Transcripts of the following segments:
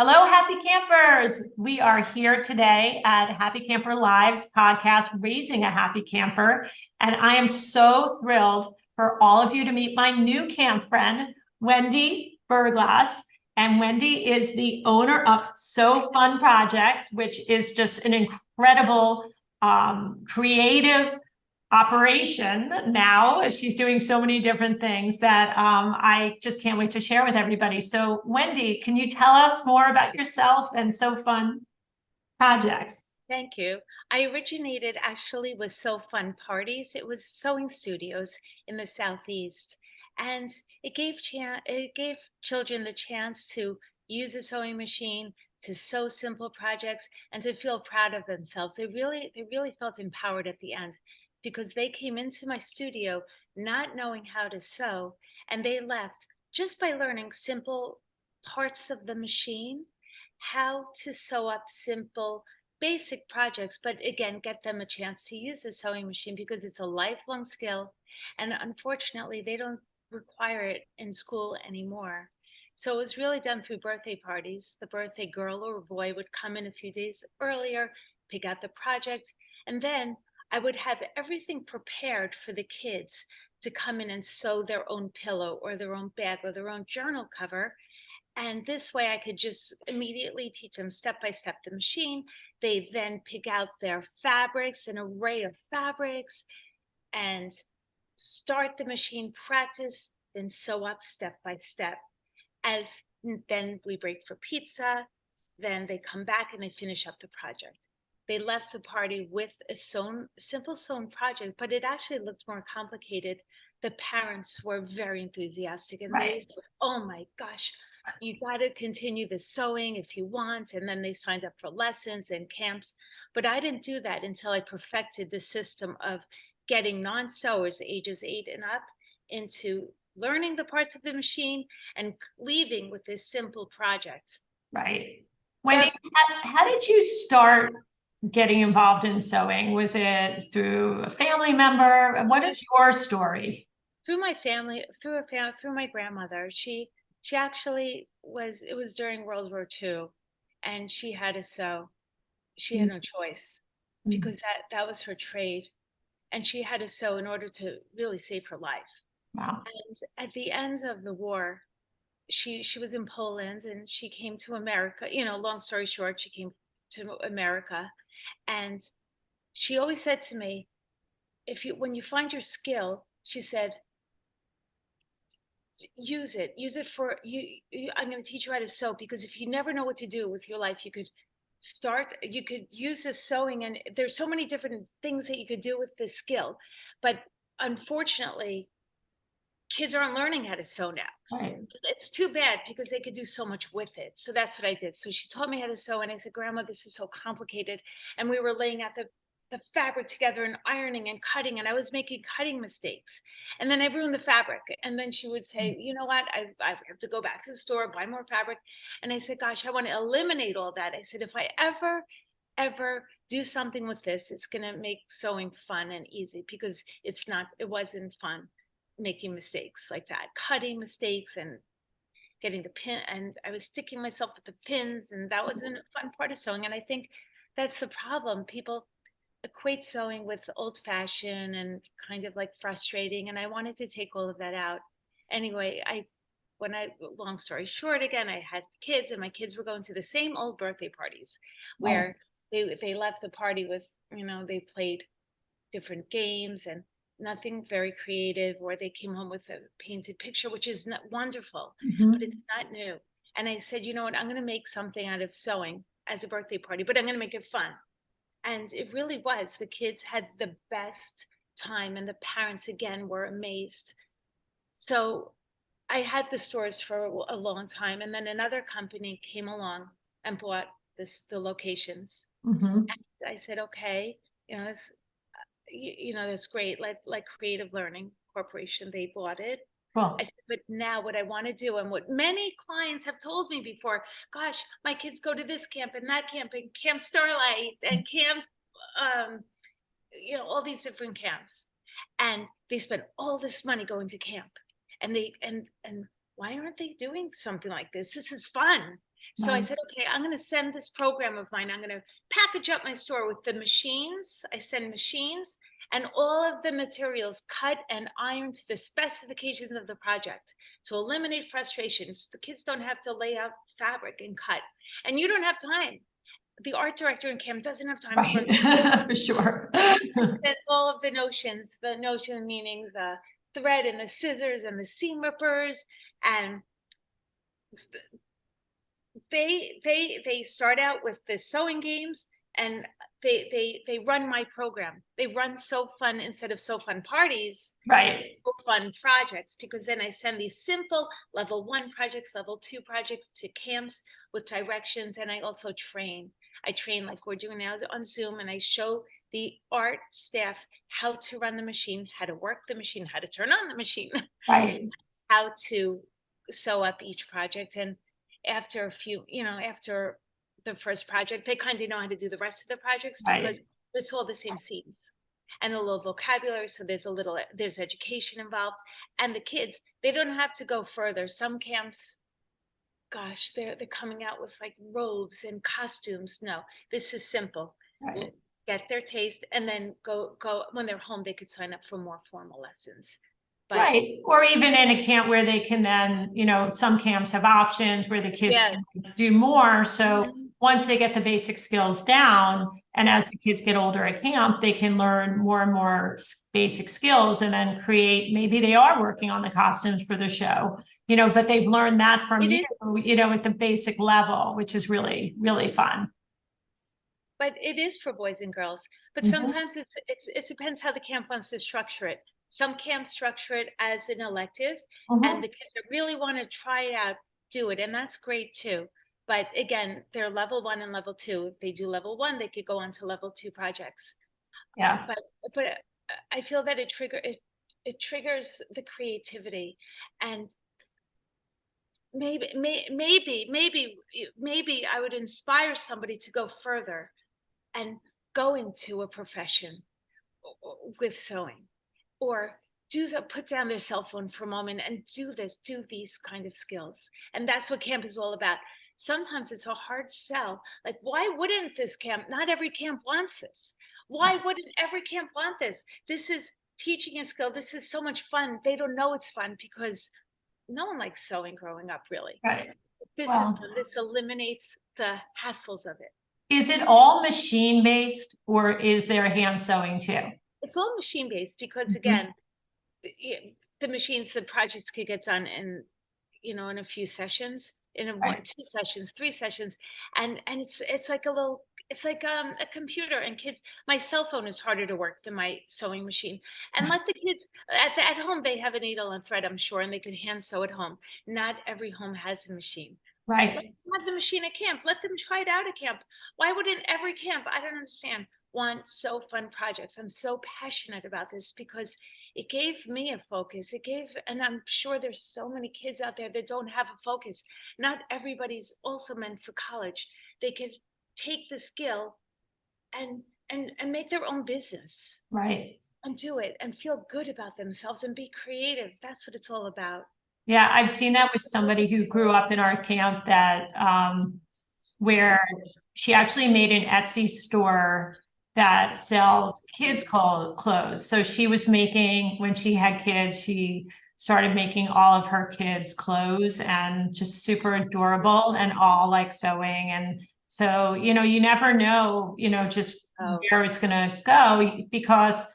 Hello, happy campers. We are here today at Happy Camper Live's podcast, Raising a Happy Camper. And I am so thrilled for all of you to meet my new camp friend, Wendy Berglass. And Wendy is the owner of So Fun Projects, which is just an incredible creative operation now. She's doing so many different things that I just can't wait to share with everybody. So Wendy, can you tell us more about yourself and So Fun Projects? Thank you. I originated actually with So Fun Parties. It was sewing studios in the Southeast. And it gave children the chance to use a sewing machine, to sew simple projects, and to feel proud of themselves. They really felt empowered at the end because they came into my studio not knowing how to sew, and they left just by learning simple parts of the machine, how to sew up simple basic projects, but again, get them a chance to use the sewing machine because it's a lifelong skill. And unfortunately, they don't require it in school anymore. So it was really done through birthday parties. The birthday girl or boy would come in a few days earlier, pick out the project, and then I would have everything prepared for the kids to come in and sew their own pillow or their own bag or their own journal cover. And this way I could just immediately teach them step by step the machine. They then pick out their fabrics, an array of fabrics, and start the machine, practice, then sew up step by step. As then we break for pizza, then they come back and they finish up the project. They left the party with a simple sewn project, but it actually looked more complicated. The parents were very enthusiastic and they Right. said, oh my gosh, you got to continue the sewing if you want. And then they signed up for lessons and camps. But I didn't do that until I perfected the system of getting non-sewers ages 8 and up into learning the parts of the machine and leaving with this simple project. Right. Wendy, That's how did you start getting involved in sewing? Was it through a family member? What is your story? through my family, through my grandmother. She actually was. It was during World War II, and she had to sew. She had no choice because that was her trade, and she had to sew in order to really save her life. Wow. And at the end of the war, she was in Poland and she came to America. Long story short, she came to America, and she always said to me, "If you when you find your skill," she said, use it for you. I'm going to teach you how to sew, because if you never know what to do with your life, you could use this sewing, and there's so many different things that you could do with this skill. But unfortunately, kids aren't learning how to sew now. Right. It's too bad because they could do so much with it. So that's what I did. So she taught me how to sew, and I said, Grandma, this is so complicated. And we were laying out the fabric together and ironing and cutting, and I was making cutting mistakes. And then I ruined the fabric. And then she would say, you know what? I have to go back to the store, buy more fabric. And I said, gosh, I want to eliminate all that. I said, if I ever do something with this, it's going to make sewing fun and easy, because it wasn't fun making mistakes like that, cutting mistakes and getting the pin. And I was sticking myself with the pins, and that wasn't a fun part of sewing. And I think that's the problem. People equate sewing with old fashioned and kind of like frustrating. And I wanted to take all of that out. Anyway, long story short, again, I had kids, and my kids were going to the same old birthday parties Right. where they left the party with, they played different games and nothing very creative, or they came home with a painted picture, which is not wonderful, but it's not new. And I said, you know what, I'm going to make something out of sewing as a birthday party, but I'm going to make it fun. And it really was. The kids had the best time, and the parents again were amazed. So I had the stores for a long time, and then another company came along and bought the locations. Mm-hmm. And I said, okay, you know, it's, that's great. Like Creative Learning Corporation, they bought it. I Cool. said, but now what I want to do, and what many clients have told me before, gosh, my kids go to this camp and that camp and Camp Starlight and camp, um, all these different camps, and they spend all this money going to camp, and why aren't they doing something like this? This is fun. So I said, okay, I'm going to send this program of mine. I'm going to package up my store with the machines. I send machines and all of the materials cut and ironed to the specifications of the project to eliminate frustrations. The kids don't have to lay out fabric and cut, and you don't have time. The art director in camp doesn't have time to run. Right. For sure. That's all of the notion meaning the thread and the scissors and the seam rippers, and they start out with the sewing games, and they run my program. They run So Fun instead of So Fun Parties. Right. So Fun projects, because then I send these simple level 1 projects, level 2 projects to camps with directions, and I also train. I train like we're doing now on Zoom, and I show the art staff how to run the machine, how to work the machine, how to turn on the machine, Right. how to sew up each project. And after a few, after the first project, they kind of know how to do the rest of the projects, because Right. it's all the same seams and a little vocabulary. So there's education involved, and the kids, they don't have to go further. Some camps, gosh, they're coming out with like robes and costumes. No, this is simple. Right. Get their taste, and then go when they're home, they could sign up for more formal lessons. But Right. Or even in a camp where they can then, some camps have options where the kids yes. can do more. So Mhm. once they get the basic skills down, and as the kids get older at camp, they can learn more and more basic skills and then create, maybe they are working on the costumes for the show, but they've learned that from It you, is, at the basic level, which is really, really fun. but it is for boys and girls. But Mhm. sometimes it depends how the camp wants to structure it. Some camps structure it as an elective, and Mhm. the kids that really want to try it out do it, and that's great too. But again, they're level 1 and level 2. If they do level 1, they could go on to level 2 projects. Yeah. But I feel that it triggers the creativity, and maybe I would inspire somebody to go further and go into a profession with sewing, or put down their cell phone for a moment and do these kind of skills. And that's what camp is all about. Sometimes it's a hard sell. Like, why wouldn't this camp? Not every camp wants this. Why wouldn't every camp want this? This is teaching a skill. This is so much fun. They don't know it's fun because no one likes sewing growing up, really. Right. This is Well, fun. This eliminates the hassles of it. is it all machine based or is there hand sewing too? It's all machine based, because Mhm. again, the machines, the projects could get done in, in a few sessions, in Right. 2 sessions, 3 sessions, and it's like it's like a computer. And kids, my cell phone is harder to work than my sewing machine. And let the kids at home, they have a needle and thread, I'm sure, and they could hand sew at home. Not every home has a machine. Let Right. them have the machine at camp. Let them try it out at camp. Why wouldn't every camp, I don't understand, want So Fun projects? I'm so passionate about this because it gave me a focus. And I'm sure there's so many kids out there that don't have a focus. Not everybody's also meant for college. They could take the skill and make their own business Right. and do it and feel good about themselves and be creative. That's what it's all about. Yeah, I've seen that with somebody who grew up in our camp that where she actually made an Etsy store that sells kids clothes. So she was making, when she had kids, she started making all of her kids clothes and just super adorable and all like sewing. And so, you never know, just Oh, where it's going to go because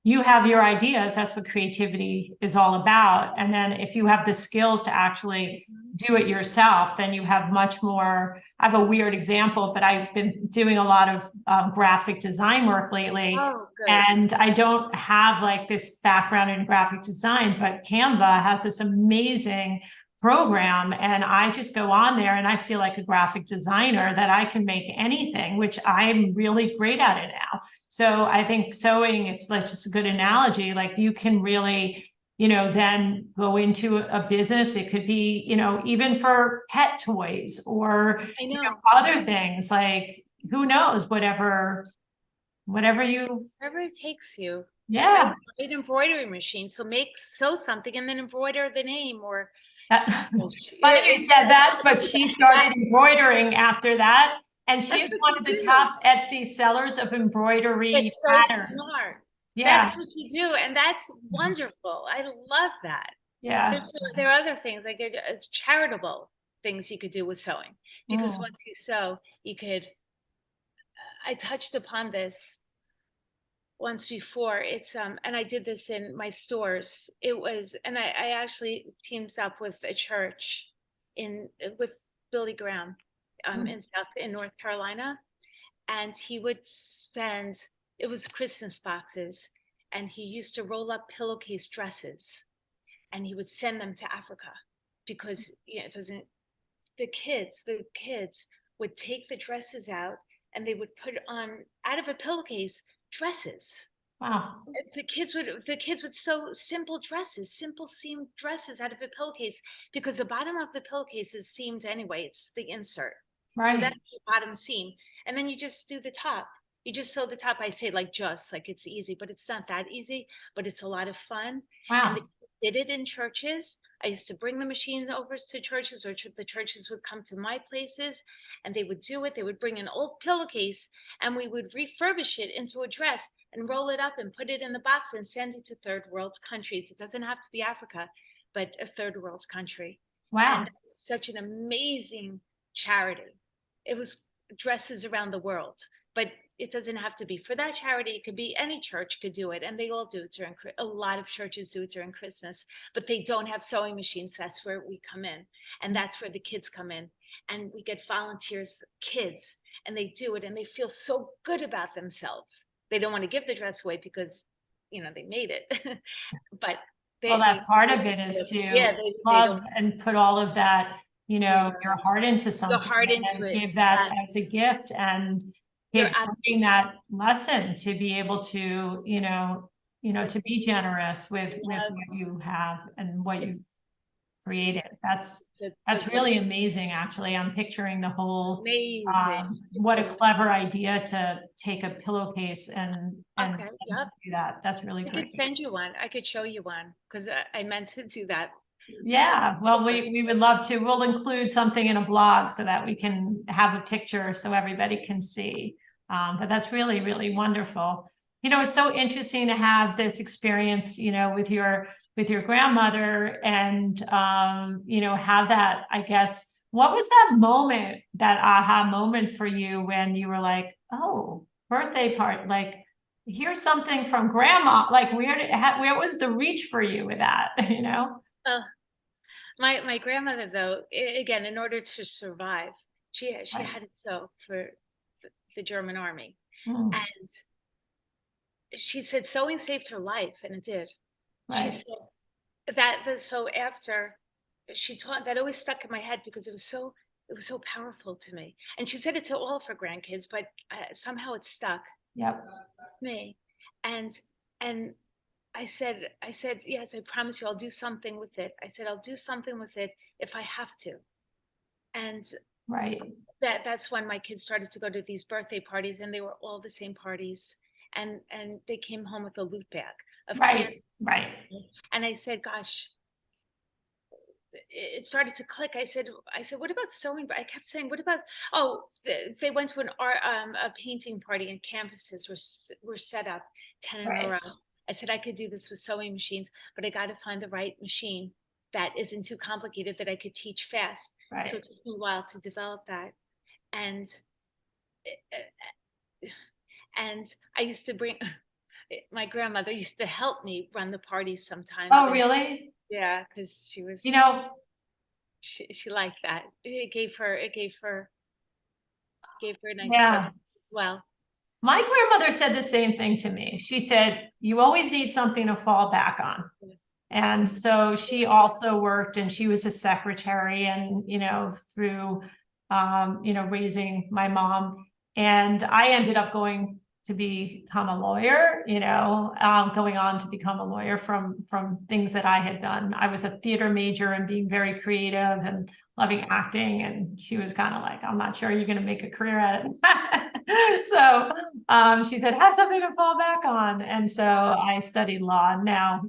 you have your ideas. That's what creativity is all about. And then if you have the skills to actually do it yourself, then you have much more. I have a weird example, but I've been doing a lot of graphic design work lately. oh, good. And I don't have like this background in graphic design, but Canva has this amazing program. And I just go on there and I feel like a graphic designer that I can make anything, which I'm really great at it now. So I think sewing, it's like just a good analogy. Like you can really, then go into a business. It could be, even for pet toys or I know. other things. Like who knows, whatever you, Wherever it takes you. Right? yeah, An embroidery machine. So sew something and then embroider the name, or Oh, Funny you said that, but she started that- embroidering after that. And she that's is what one you of the do. top Etsy sellers of embroidery It's so patterns. smart. Yeah, That's what you do, and that's wonderful. I love that. yeah. There are other things like charitable things you could do with sewing, because Mm, once you sew, you could. I touched upon this once before. It's and I did this in my stores. It was, and I actually teams up with a church in with Billy Graham mm. in North Carolina, and he would send, it was Christmas boxes, and he used to roll up pillowcase dresses, and he would send them to Africa because it doesn't. The kids would take the dresses out, and they would put on out of a pillowcase dresses. Wow, The kids would sew simple dresses, simple seamed dresses out of a pillowcase, because the bottom of the pillowcase is seamed anyway. It's the insert. So right. that's the bottom seam. And then you just do the top. You just sew the top. I say like it's easy, but it's not that easy, but it's a lot of fun. And the Wow. kids did it in churches. I used to bring the machine over to churches, or the churches would come to my places and they would do it. They would bring an old pillowcase and we would refurbish it into a dress and roll it up and put it in the box and send it to third world countries. It doesn't have to be Africa, but a third world country. Wow. And such an amazing charity. It was dresses around the world, but it doesn't have to be for that charity. It could be any church could do it, and they all do it during. A lot of churches do it during Christmas, but they don't have sewing machines. That's where we come in, and that's where the kids come in, and we get volunteers, kids, and they do it, and they feel so good about themselves. They don't want to give the dress away because they made it, but Well, that's part of it is yeah, to they love don't. and put all of that, Yeah, your heart into go something hard and into then it. give that Yeah, as a gift, and you're kids learning that lesson to be able to, to be generous with uh, what you have and what you've created. That's what really amazing, actually. I'm picturing the whole, amazing. It's what a amazing. clever idea to take a pillowcase and Okay, to yep. do that. That's really I could great. send you one. I could show you one because I meant to do that. Yeah, well, we would love to. We'll include something in a blog so that we can have a picture so everybody can see. But that's really, really wonderful. It's so interesting to have this experience, with your grandmother and have that, I guess. What was that moment, that aha moment for you when you were like, oh, birthday party, like here's something from grandma, like where was the reach for you with that, Uh, my grandmother, though, again, in order to survive, she Right. had it so for the German army, Mm, and she said sewing saved her life, and it did. She right. said so after she taught, that always stuck in my head because it was so powerful to me. And she said it to all of her grandkids, but somehow it stuck Yep. with me. And and I said, yes, I promise you, I'll do something with it. I said, I'll do something with it if I have to. And Right. that's when my kids started to go to these birthday parties, and they were all the same parties. And they came home with a loot bag of candy. Right. Right. And I said, gosh, it started to click. I said, what about sewing? But I kept saying, what about? Oh, they went to a painting party, and canvases were set up 10 in a Right. row. I said I could do this with sewing machines, but I got to find the right machine that isn't too complicated, that I could teach fast. So Right. it took me a while to develop that, and and I used to bring. My grandmother used to help me run the parties sometimes, Oh, and really? yeah, because she You was know, she liked that. It gave her a nice yeah. purpose as well. My grandmother said the same thing to me. She said, you always need something to fall back on. Yes. And so she also worked, and she was a secretary, and, through, raising my mom. And I ended up going to become a lawyer, going on to become a lawyer from things that I had done. I was a theater major and being very creative and loving acting. And she was kind of like, I'm not sure you're going to make a career at it. So, She said, have something to fall back on. And so I studied law. Now,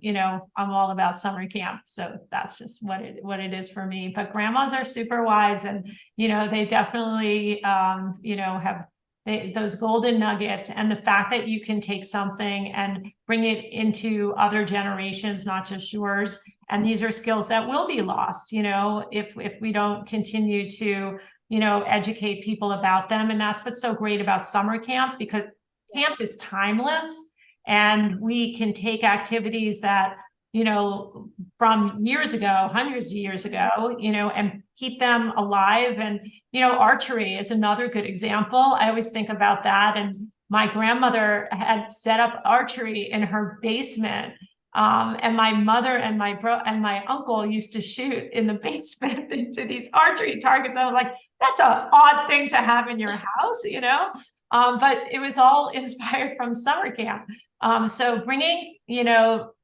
I'm all about summer camp. So that's just what it is for me. But grandmas are super wise, and, they definitely, have those golden nuggets, and the fact that you can take something and bring it into other generations, not just yours. And these are skills that will be lost, if we don't continue to, educate people about them. And that's what's so great about summer camp, because camp is timeless, and we can take activities that, from years ago, hundreds of years ago, and keep them alive. And, archery is another good example. I always think about that. And my grandmother had set up archery in her basement. And my mother and my uncle used to shoot in the basement into these archery targets. I was like, that's an odd thing to have in your house, but it was all inspired from summer camp. So bringing,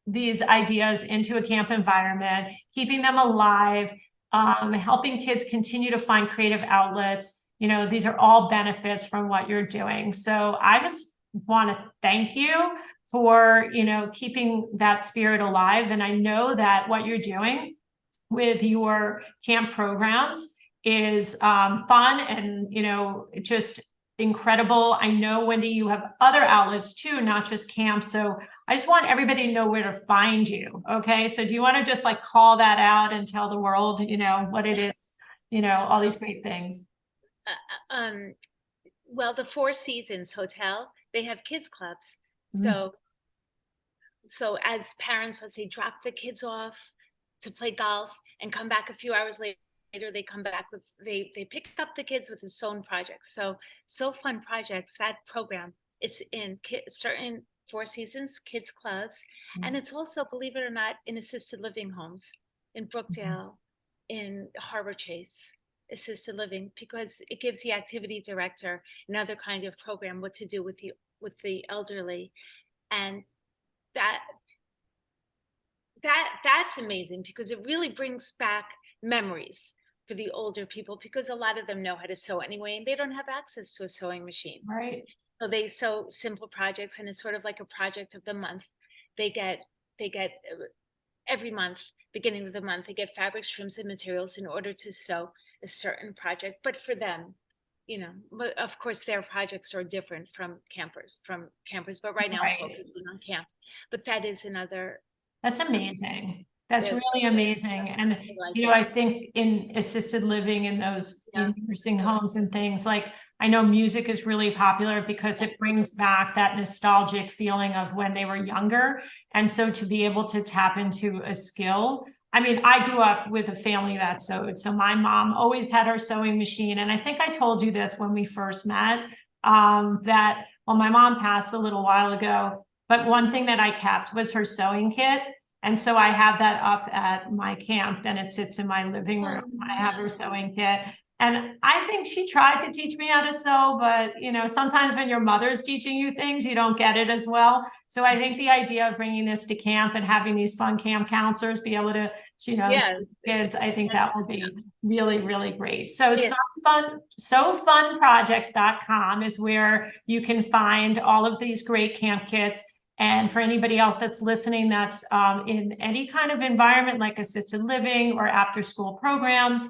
these ideas into a camp environment, keeping them alive, helping kids continue to find creative outlets, these are all benefits from what you're doing. So I just want to thank you for, keeping that spirit alive. And I know that what you're doing with your camp programs is fun and, just incredible. I know, Wendy, you have other outlets too, not just camp. So I just want everybody to know where to find you. Okay. So do you want to just call that out and tell the world, what it is, all these great things? Well, the Four Seasons Hotel, they have kids clubs. So as parents, let's say, drop the kids off to play golf and come back a few hours later, they come back with, they pick up the kids with a sewn project. So Fun Projects, that program, it's in certain Four Seasons kids clubs. And it's also, believe it or not, in assisted living homes in Brookdale, in Harbor Chase assisted living, because it gives the activity director another kind of program, what to do with the elderly. And that's amazing, because it really brings back memories for the older people, because a lot of them know how to sew anyway, and they don't have access to a sewing machine. Right. So they sew simple projects, and it's sort of like a project of the month. They get every month, beginning of the month, they get fabrics, trims, and materials in order to sew a certain project. But for them, but of course their projects are different from campers. But right now I'm focusing on camp. But that is another. That's amazing. That's really amazing. And, I think in assisted living, in those nursing homes and things, I know music is really popular because it brings back that nostalgic feeling of when they were younger. And so to be able to tap into a skill, I mean, I grew up with a family that sewed. So my mom always had her sewing machine. And I think I told you this when we first met, that, well, my mom passed a little while ago, but one thing that I kept was her sewing kit. And so I have that up at my camp, and it sits in my living room. I have her sewing kit. And I think she tried to teach me how to sew, but, sometimes when your mother's teaching you things, you don't get it as well. So I think the idea of bringing this to camp and having these fun camp counselors be able to, kids, I think that will be really, really great. So SoFunProjects.com is where you can find all of these great camp kits. And for anybody else that's listening, that's in any kind of environment like assisted living or after school programs,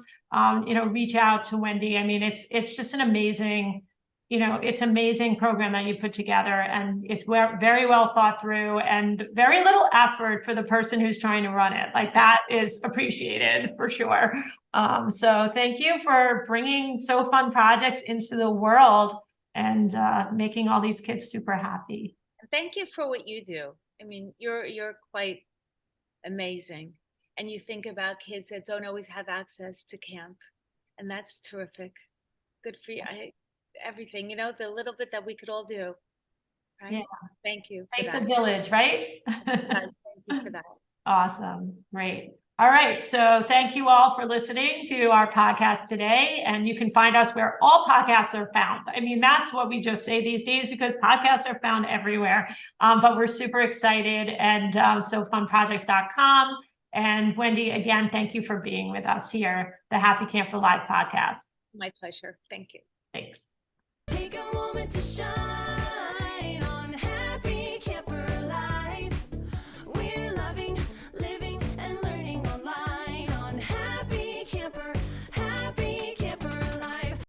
reach out to Wendy. I mean, it's just an amazing, it's amazing program that you put together, and it's very well thought through, and very little effort for the person who's trying to run it. That is appreciated for sure. So thank you for bringing So Fun Projects into the world and making all these kids super happy. Thank you for what you do. I mean, you're quite amazing. And you think about kids that don't always have access to camp. And that's terrific. Good for you. Everything, the little bit that we could all do. Right? Yeah. Thank you. Takes a village, right? Thank you for that. Awesome. Great. All right. So thank you all for listening to our podcast today. And you can find us where all podcasts are found. I mean, that's what we just say these days, because podcasts are found everywhere. But we're super excited. And SoFunProjects.com. And Wendy, again, thank you for being with us here, the Happy Camper Live podcast. My pleasure. Thank you. Thanks. Take a moment to shine.